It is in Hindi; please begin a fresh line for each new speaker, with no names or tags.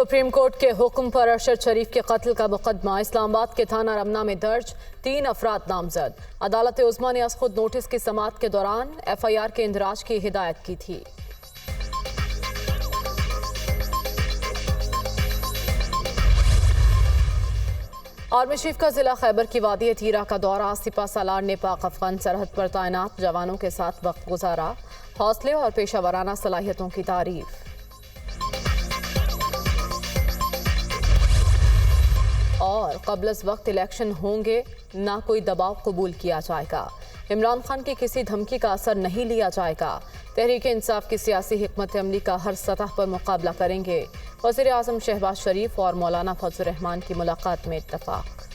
सुप्रीम कोर्ट के हुक्म पर अरशद शरीफ के कत्ल का मुकदमा इस्लामाबाद के थाना रमना में दर्ज, 3 अफराद नामजद। अदालत उज़्मा ने खुद नोटिस की समाअत के दौरान FIR के इंदराज की हिदायत की थी। आर्मी चीफ का जिला खैबर की वादी तीरा का दौरा, सिपा सालार ने पाक अफगान सरहद पर तैनात जवानों के साथ वक्त गुजारा, हौसले और पेशा वराना सलाहियतों की तारीफ। और क़ब्ल वक्त इलेक्शन होंगे, ना कोई दबाव कबूल किया जाएगा। इमरान खान की किसी धमकी का असर नहीं लिया जाएगा। तहरीक इंसाफ की सियासी हिकमत अमली का हर सतह पर मुकाबला करेंगे। वज़ीर आज़म शहबाज शरीफ और मौलाना फजल रहमान की मुलाकात में इत्तफाक।